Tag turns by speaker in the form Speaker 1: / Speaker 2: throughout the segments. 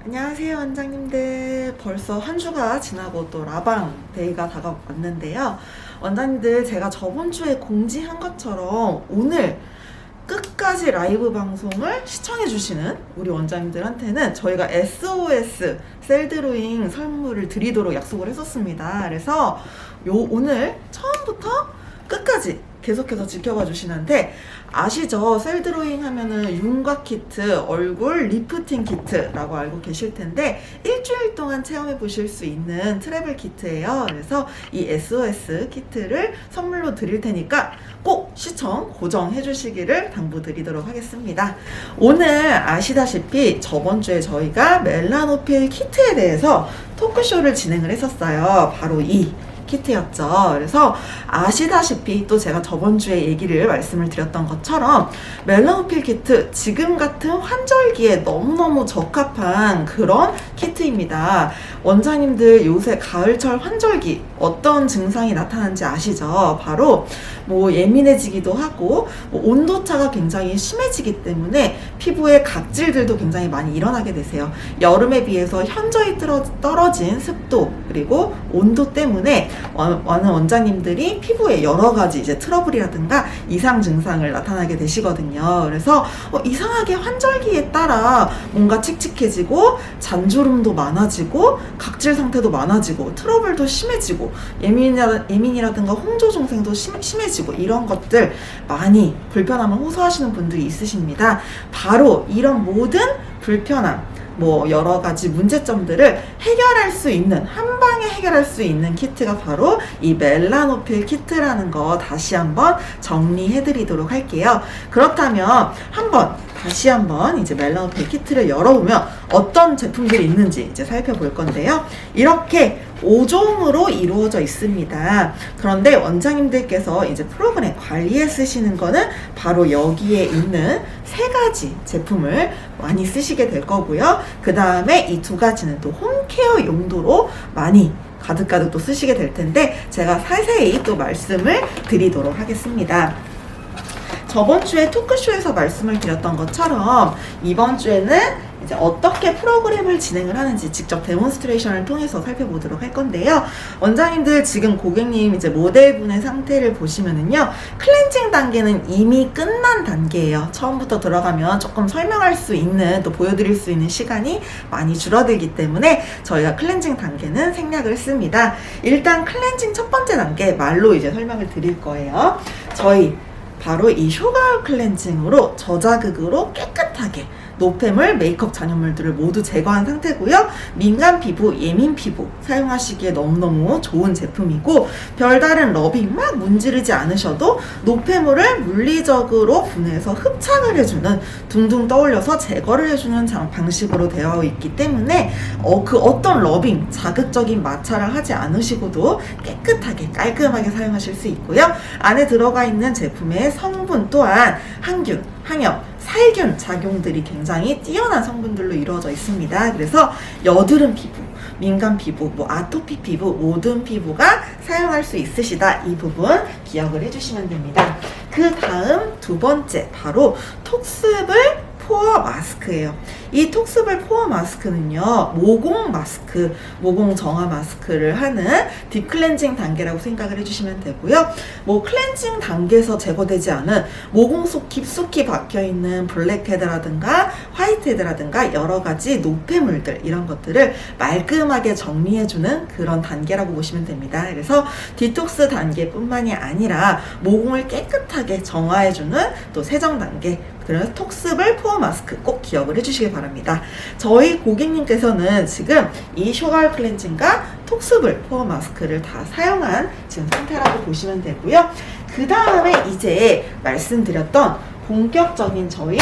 Speaker 1: 안녕하세요, 원장님들. 벌써 한 주가 지나고 또 라방 데이가 다가왔는데요. 원장님들, 제가 저번 주에 공지한 것처럼 오늘 끝까지 라이브 방송을 시청해주시는 우리 원장님들한테는 저희가 SOS 셀드로잉 선물을 드리도록 약속을 했었습니다. 그래서 오늘 처음부터 끝까지 계속해서 지켜봐 주시는데, 아시죠? 셀드로잉 하면은 윤곽 키트, 얼굴 리프팅 키트라고 알고 계실 텐데, 일주일 동안 체험해 보실 수 있는 트래블 키트예요. 그래서 이 SOS 키트를 선물로 드릴 테니까 꼭 시청 고정해 주시기를 당부드리도록 하겠습니다. 오늘 아시다시피 저번 주에 저희가 멜라노필 키트에 대해서 토크쇼를 진행을 했었어요. 바로 이 키트였죠. 그래서 아시다시피 또 제가 저번 주에 말씀을 드렸던 것처럼 멜라노필 키트, 지금 같은 환절기에 너무너무 적합한 그런 키트입니다. 원장님들 요새 가을철 환절기 어떤 증상이 나타나는지 아시죠? 바로 예민해지기도 하고 온도차가 굉장히 심해지기 때문에 피부에 각질들도 굉장히 많이 일어나게 되세요. 여름에 비해서 현저히 떨어진 습도 그리고 온도 때문에 많은 원장님들이 피부에 여러 가지 이제 트러블이라든가 이상 증상을 나타나게 되시거든요. 그래서 이상하게 환절기에 따라 뭔가 칙칙해지고 잔주름도 많아지고 각질 상태도 많아지고 트러블도 심해지고 예민이라든가 홍조증생도 심해지고 이런 것들 많이 불편함을 호소하시는 분들이 있으십니다. 바로 이런 모든 불편함, 여러 가지 문제점들을 해결할 수 있는, 한 방에 해결할 수 있는 키트가 바로 이 멜라노필 키트라는 거 다시 한번 정리해 드리도록 할게요. 그렇다면 다시 한번 이제 멜라노필 키트를 열어보면 어떤 제품들이 있는지 이제 살펴볼 건데요. 이렇게 5종으로 이루어져 있습니다. 그런데 원장님들께서 이제 프로그램 관리에 쓰시는 거는 바로 여기에 있는 3가지 제품을 많이 쓰시게 될 거고요. 그 다음에 이 2가지는 또 홈케어 용도로 많이 가득가득 또 쓰시게 될 텐데, 제가 자세히 또 말씀을 드리도록 하겠습니다. 저번 주에 토크쇼에서 말씀을 드렸던 것처럼 이번 주에는 이제 어떻게 프로그램을 진행을 하는지 직접 데몬스트레이션을 통해서 살펴보도록 할 건데요. 원장님들, 지금 고객님 이제 모델분의 상태를 보시면은요, 클렌징 단계는 이미 끝난 단계예요. 처음부터 들어가면 조금 설명할 수 있는, 또 보여드릴 수 있는 시간이 많이 줄어들기 때문에 저희가 클렌징 단계는 생략을 했습니다. 일단 클렌징 첫 번째 단계 말로 이제 설명을 드릴 거예요. 저희 바로 이 쇼가울 클렌징으로 저자극으로 깨끗하게 노폐물, 메이크업 잔여물들을 모두 제거한 상태고요. 민감 피부, 예민 피부 사용하시기에 너무너무 좋은 제품이고, 별다른 러빙 막 문지르지 않으셔도 노폐물을 물리적으로 분해해서 흡착을 해주는, 둥둥 떠올려서 제거를 해주는 방식으로 되어 있기 때문에 그 어떤 러빙, 자극적인 마찰을 하지 않으시고도 깨끗하게 깔끔하게 사용하실 수 있고요. 안에 들어가 있는 제품의 성분 또한 항균, 항염, 살균 작용들이 굉장히 뛰어난 성분들로 이루어져 있습니다. 그래서 여드름 피부, 민감 피부, 아토피 피부, 모든 피부가 사용할 수 있으시다. 이 부분 기억을 해주시면 됩니다. 그 다음 2번째, 바로 톡스블 포어 마스크예요. 이 톡스블 포어 마스크는요, 모공 마스크, 모공 정화 마스크를 하는 딥클렌징 단계라고 생각을 해주시면 되고요. 클렌징 단계에서 제거되지 않은 모공 속 깊숙이 박혀있는 블랙헤드라든가 화이트헤드라든가 여러 가지 노폐물들, 이런 것들을 말끔하게 정리해주는 그런 단계라고 보시면 됩니다. 그래서 디톡스 단계뿐만이 아니라 모공을 깨끗하게 정화해주는 또 세정 단계, 그래서 톡스블 포어 마스크 꼭 기억을 해주시기 바랍니다. 저희 고객님께서는 지금 이 쇼가울 클렌징과 톡스블 포어 마스크를 다 사용한 지금 상태라고 보시면 되고요. 그 다음에 이제 말씀드렸던 본격적인 저희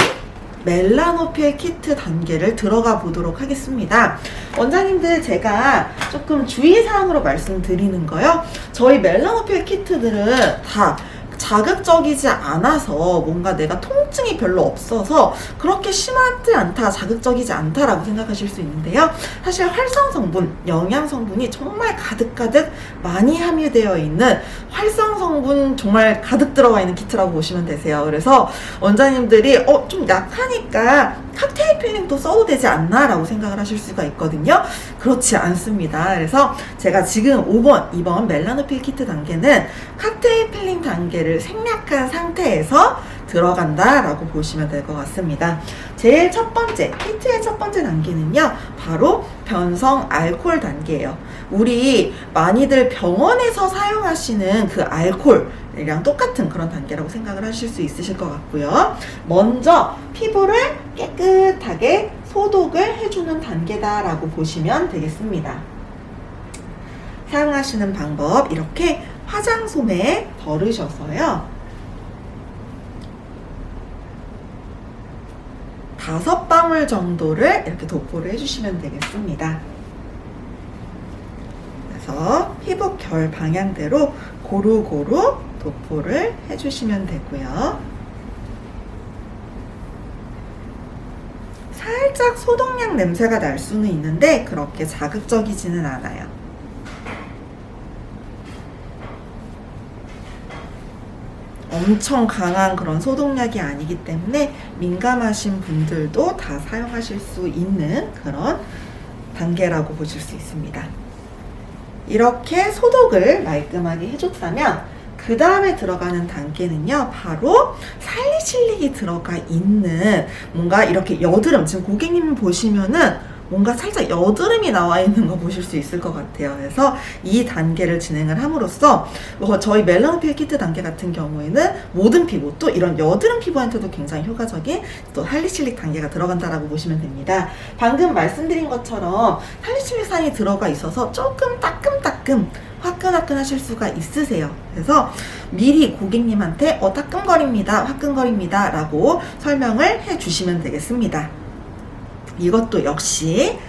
Speaker 1: 멜라노필 키트 단계를 들어가 보도록 하겠습니다. 원장님들, 제가 조금 주의사항으로 말씀드리는 거요. 저희 멜라노필 키트들은 다 자극적이지 않아서, 뭔가 내가 통증이 별로 없어서 그렇게 심하지 않다, 자극적이지 않다라고 생각하실 수 있는데요. 사실 활성 성분, 영양 성분이 정말 가득가득 많이 함유되어 있는, 활성 성분 정말 가득 들어가 있는 키트라고 보시면 되세요. 그래서 원장님들이 좀 약하니까 칵테일 필링도 써도 되지 않나 라고 생각을 하실 수가 있거든요. 그렇지 않습니다. 그래서 제가 지금 2번 멜라노필 키트 단계는 칵테일 필링 단계를 생략한 상태에서 들어간다 라고 보시면 될 것 같습니다. 제일 첫 번째, 키트의 첫 번째 단계는요, 바로 변성 알코올 단계예요. 우리 많이들 병원에서 사용하시는 그 알코올이랑 똑같은 그런 단계라고 생각을 하실 수 있으실 것 같고요. 먼저 피부를 깨끗하게 소독을 해주는 단계다라고 보시면 되겠습니다. 사용하시는 방법, 이렇게 화장솜에 덜으셔서요, 5방울 정도를 이렇게 도포를 해주시면 되겠습니다. 그래서 피부 결 방향대로 고루고루 도포를 해주시면 되고요. 살짝 소독약 냄새가 날 수는 있는데 그렇게 자극적이지는 않아요. 엄청 강한 그런 소독약이 아니기 때문에 민감하신 분들도 다 사용하실 수 있는 그런 단계라고 보실 수 있습니다. 이렇게 소독을 말끔하게 해줬다면 그 다음에 들어가는 단계는요, 바로 살리실릭이 들어가 있는 뭔가 이렇게 여드름, 지금 고객님 보시면은 뭔가 살짝 여드름이 나와 있는 거 보실 수 있을 것 같아요. 그래서 이 단계를 진행을 함으로써 저희 멜라노필 키트 단계 같은 경우에는 모든 피부, 또 이런 여드름 피부한테도 굉장히 효과적인 또 살리실릭 단계가 들어간다라고 보시면 됩니다. 방금 말씀드린 것처럼 살리실릭산이 들어가 있어서 조금 따끔따끔 화끈화끈 하실 수가 있으세요. 그래서 미리 고객님한테 따끔거립니다, 화끈거립니다 라고 설명을 해 주시면 되겠습니다. 이것도 역시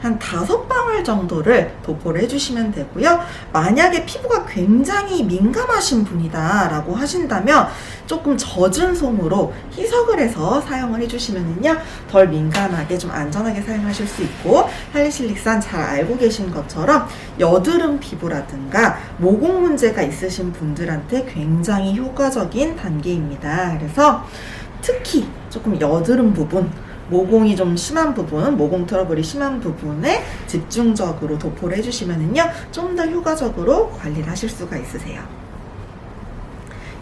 Speaker 1: 한 5방울 정도를 도포를 해주시면 되고요. 만약에 피부가 굉장히 민감하신 분이다 라고 하신다면 조금 젖은 솜으로 희석을 해서 사용을 해주시면은요, 덜 민감하게 좀 안전하게 사용하실 수 있고, 살리실릭산 잘 알고 계신 것처럼 여드름 피부라든가 모공 문제가 있으신 분들한테 굉장히 효과적인 단계입니다. 그래서 특히 조금 여드름 부분, 모공이 좀 심한 부분, 모공 트러블이 심한 부분에 집중적으로 도포를 해주시면은요, 좀 더 효과적으로 관리를 하실 수가 있으세요.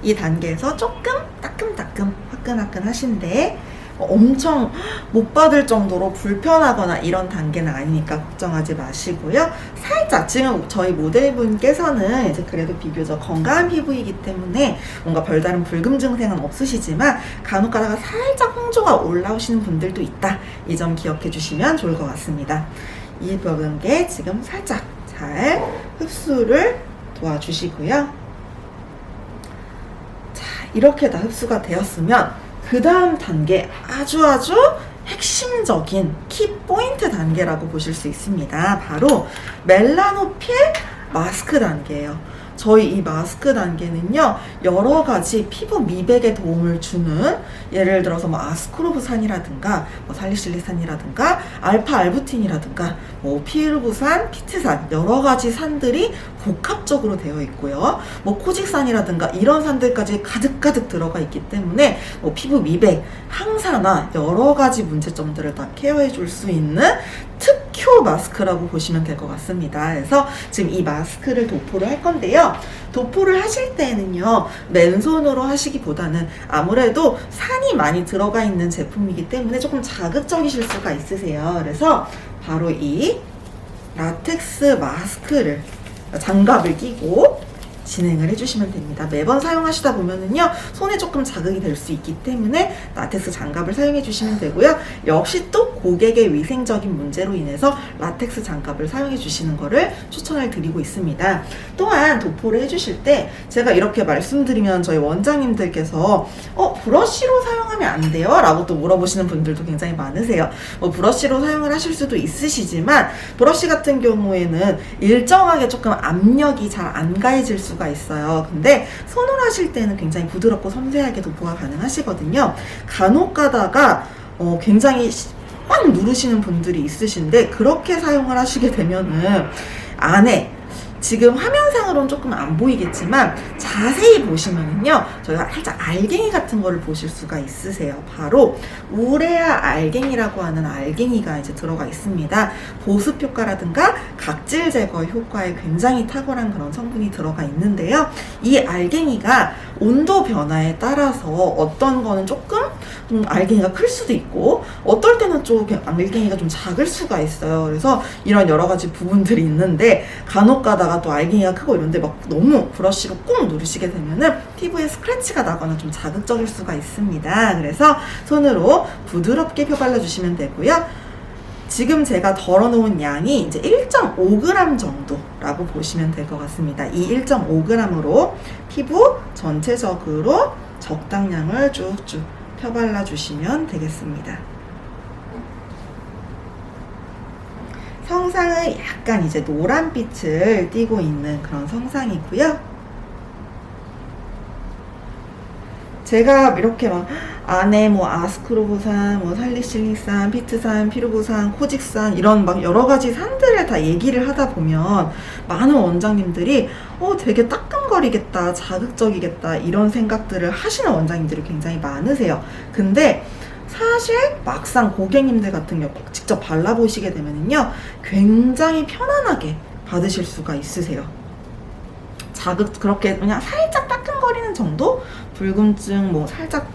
Speaker 1: 이 단계에서 조금 따끔따끔 화끈화끈 하신데 엄청 못 받을 정도로 불편하거나 이런 단계는 아니니까 걱정하지 마시고요. 살짝 지금 저희 모델분께서는 이제 그래도 비교적 건강한 피부이기 때문에 뭔가 별다른 불금 증상은 없으시지만 간혹 가다가 살짝 홍조가 올라오시는 분들도 있다. 이 점 기억해 주시면 좋을 것 같습니다. 이 부분께 지금 살짝 잘 흡수를 도와주시고요. 자, 이렇게 다 흡수가 되었으면 그 다음 단계, 아주 핵심적인 키포인트 단계라고 보실 수 있습니다. 바로 멜라노필 마스크 단계예요. 저희 이 마스크 단계는요, 여러 가지 피부 미백에 도움을 주는, 예를 들어서 뭐 아스코르브산이라든가 살리실릭산이라든가 알파 알부틴이라든가 피르부산, 피트산, 여러 가지 산들이 복합적으로 되어 있고요. 코직산이라든가 이런 산들까지 가득가득 들어가 있기 때문에 피부 미백, 항산화, 여러 가지 문제점들을 다 케어해 줄 수 있는 특효 마스크라고 보시면 될 것 같습니다. 그래서 지금 이 마스크를 도포를 할 건데요. 도포를 하실 때는요, 맨손으로 하시기보다는 아무래도 산이 많이 들어가 있는 제품이기 때문에 조금 자극적이실 수가 있으세요. 그래서 바로 이 라텍스 마스크를, 장갑을 끼고 진행을 해주시면 됩니다. 매번 사용하시다 보면은요, 손에 조금 자극이 될 수 있기 때문에 라텍스 장갑을 사용해 주시면 되고요. 역시 또 고객의 위생적인 문제로 인해서 라텍스 장갑을 사용해 주시는 거를 추천을 드리고 있습니다. 또한 도포를 해주실 때 제가 이렇게 말씀드리면 저희 원장님들께서 브러쉬로 사용하면 안 돼요? 라고 또 물어보시는 분들도 굉장히 많으세요. 브러쉬로 사용을 하실 수도 있으시지만 브러쉬 같은 경우에는 일정하게 조금 압력이 잘 안 가해질 수가 있어요. 근데 손으로 하실 때는 굉장히 부드럽고 섬세하게 도포가 가능하시거든요. 간혹 가다가 굉장히 꽉 누르시는 분들이 있으신데 그렇게 사용을 하시게 되면은 안에 지금 화면상으로 영상으로는 조금 안 보이겠지만 자세히 보시면은요, 저희가 살짝 알갱이 같은 거를 보실 수가 있으세요. 바로 우레아 알갱이라고 하는 알갱이가 이제 들어가 있습니다. 보습 효과라든가 각질 제거 효과에 굉장히 탁월한 그런 성분이 들어가 있는데요. 이 알갱이가 온도 변화에 따라서 어떤 거는 조금 알갱이가 클 수도 있고 어떨 때는 좀 알갱이가 좀 작을 수가 있어요. 그래서 이런 여러 가지 부분들이 있는데 간혹 가다가 또 알갱이가 크고 이런데 막 너무 브러쉬로 꾹 누르시게 되면은 피부에 스크래치가 나거나 좀 자극적일 수가 있습니다. 그래서 손으로 부드럽게 펴발라 주시면 되고요. 지금 제가 덜어놓은 양이 이제 1.5g 정도라고 보시면 될 것 같습니다. 이 1.5g으로 피부 전체적으로 적당량을 쭉쭉 펴발라 주시면 되겠습니다. 성상은 약간 이제 노란빛을 띠고 있는 그런 성상이고요. 제가 이렇게 막 안에 뭐 아스크로보산, 뭐 살리실리산, 피트산, 피루부산, 코직산 이런 막 여러 가지 산들을 다 얘기를 하다 보면 많은 원장님들이 되게 따끔거리겠다, 자극적이겠다 이런 생각들을 하시는 원장님들이 굉장히 많으세요. 근데 사실 막상 고객님들 같은 경우 직접 발라보시게 되면요 굉장히 편안하게 받으실 수가 있으세요. 그렇게 그냥 살짝 따끔거리는 정도? 불금증 뭐 살짝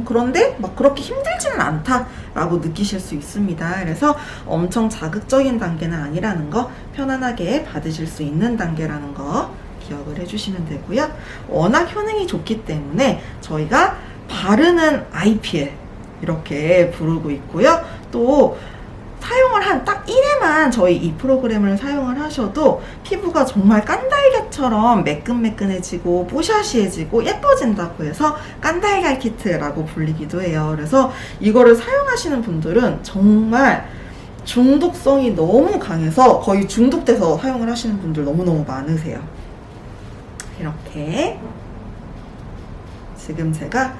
Speaker 1: 그런데 막 그렇게 힘들지는 않다라고 느끼실 수 있습니다. 그래서 엄청 자극적인 단계는 아니라는 거, 편안하게 받으실 수 있는 단계라는 거 기억을 해주시면 되고요. 워낙 효능이 좋기 때문에 저희가 바르는 IPL 이렇게 부르고 있고요. 또 사용을 한 딱 1회만 저희 이 프로그램을 사용을 하셔도 피부가 정말 깐달걀처럼 매끈매끈해지고 뽀샤시해지고 예뻐진다고 해서 깐달걀 키트라고 불리기도 해요. 그래서 이거를 사용하시는 분들은 정말 중독성이 너무 강해서 거의 중독돼서 사용을 하시는 분들 너무너무 많으세요. 이렇게 지금 제가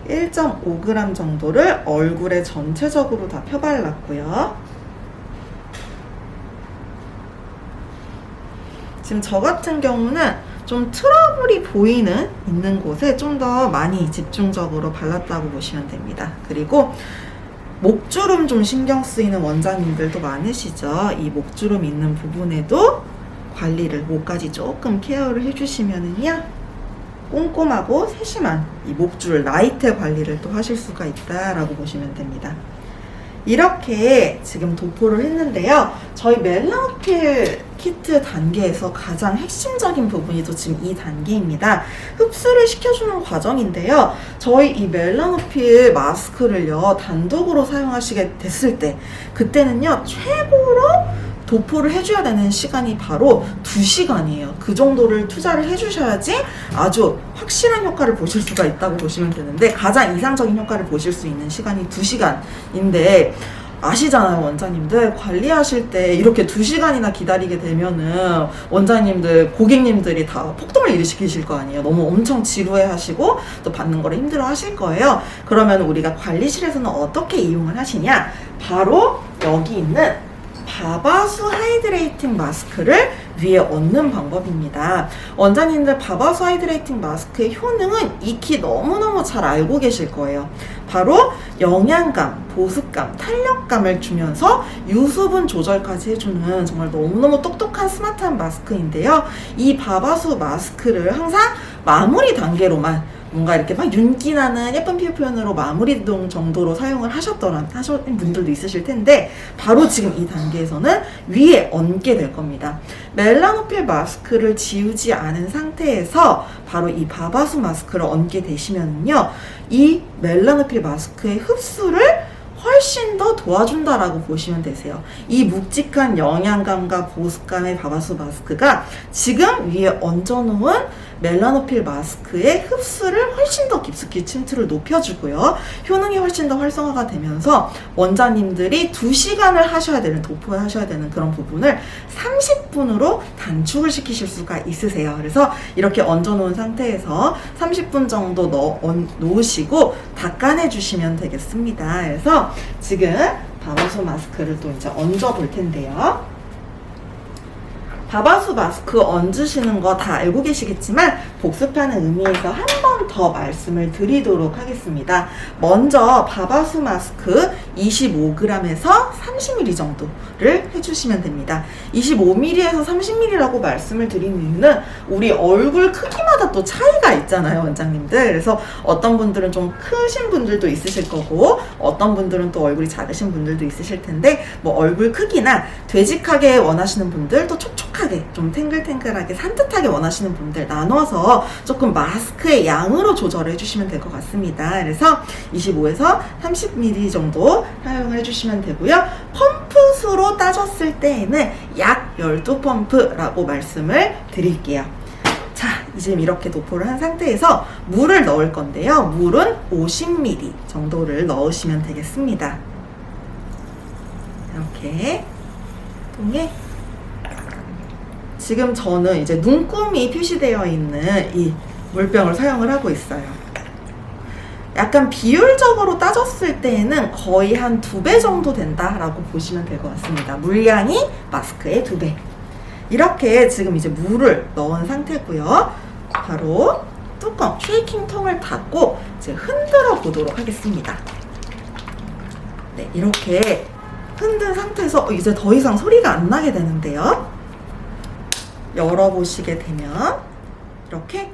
Speaker 1: 1.5g 정도를 얼굴에 전체적으로 다 펴발랐고요. 지금 저 같은 경우는 좀 트러블이 있는 곳에 좀 더 많이 집중적으로 발랐다고 보시면 됩니다. 그리고 목주름 좀 신경 쓰이는 원장님들도 많으시죠. 이 목주름 있는 부분에도 관리를 목까지 조금 케어를 해주시면은요 꼼꼼하고 세심한 이 목줄 라이트 관리를 또 하실 수가 있다라고 보시면 됩니다. 이렇게 지금 도포를 했는데요. 저희 멜라노필 키트 단계에서 가장 핵심적인 부분이 또 지금 이 단계입니다. 흡수를 시켜주는 과정인데요. 저희 이 멜라노필 마스크를요 단독으로 사용하시게 됐을 때 그때는요 최고로 도포를 해줘야 되는 시간이 바로 2시간이에요. 그 정도를 투자를 해주셔야지 아주 확실한 효과를 보실 수가 있다고 보시면 되는데 가장 이상적인 효과를 보실 수 있는 시간이 2시간인데 아시잖아요, 원장님들. 관리하실 때 이렇게 2시간이나 기다리게 되면은 원장님들, 고객님들이 다 폭동을 일으키실 거 아니에요. 너무 엄청 지루해 하시고 또 받는 거를 힘들어 하실 거예요. 그러면 우리가 관리실에서는 어떻게 이용을 하시냐? 바로 여기 있는 바바수 하이드레이팅 마스크를 위에 얹는 방법입니다. 원장님들 바바수 하이드레이팅 마스크의 효능은 익히 너무너무 잘 알고 계실 거예요. 바로 영양감, 보습감, 탄력감을 주면서 유수분 조절까지 해주는 정말 너무너무 똑똑한 스마트한 마스크인데요. 이 바바수 마스크를 항상 마무리 단계로만 뭔가 이렇게 막 윤기 나는 예쁜 피부 표현으로 마무리 정도로 사용을 하셨던 분들도 있으실 텐데 바로 지금 이 단계에서는 위에 얹게 될 겁니다. 멜라노필 마스크를 지우지 않은 상태에서 바로 이 바바수 마스크를 얹게 되시면요 이 멜라노필 마스크의 흡수를 훨씬 더 도와준다라고 보시면 되세요. 이 묵직한 영양감과 보습감의 바바수 마스크가 지금 위에 얹어놓은 멜라노필 마스크의 흡수를 훨씬 더 깊숙이 침투를 높여주고요. 효능이 훨씬 더 활성화가 되면서 원장님들이 2시간을 하셔야 되는, 도포하셔야 되는 그런 부분을 30분으로 단축을 시키실 수가 있으세요. 그래서 이렇게 얹어놓은 상태에서 30분 정도 놓으시고 닦아내주시면 되겠습니다. 그래서 지금 바바수 마스크를 또 이제 얹어 볼 텐데요. 바바수 마스크 얹으시는 거 다 알고 계시겠지만 복습하는 의미에서 한 번 더 말씀을 드리도록 하겠습니다. 먼저 바바수 마스크 25g에서 30ml 정도를 해주시면 됩니다. 25ml에서 30ml라고 말씀을 드리는 이유는 우리 얼굴 크기마다 또 차이가 있잖아요, 원장님들. 그래서 어떤 분들은 좀 크신 분들도 있으실 거고 어떤 분들은 또 얼굴이 작으신 분들도 있으실 텐데 뭐 얼굴 크기나 되직하게 원하시는 분들, 또 촉촉하게 좀 탱글탱글하게 산뜻하게 원하시는 분들 나눠서 조금 마스크의 양으로 조절해 주시면 될 것 같습니다. 그래서 25에서 30ml 정도 사용을 해주시면 되고요. 펌프수로 따졌을 때에는 약 12펌프라고 말씀을 드릴게요. 자, 지금 이렇게 도포를 한 상태에서 물을 넣을 건데요. 물은 50ml 정도를 넣으시면 되겠습니다. 이렇게 통에 지금 저는 이제 눈금이 표시되어 있는 이 물병을 사용을 하고 있어요. 약간 비율적으로 따졌을 때에는 거의 한 2배 정도 된다라고 보시면 될 것 같습니다. 물량이 마스크의 2배. 이렇게 지금 이제 물을 넣은 상태고요. 바로 뚜껑, 쉐이킹 통을 닫고 이제 흔들어 보도록 하겠습니다. 네, 이렇게 흔든 상태에서 이제 더 이상 소리가 안 나게 되는데요. 열어보시게 되면 이렇게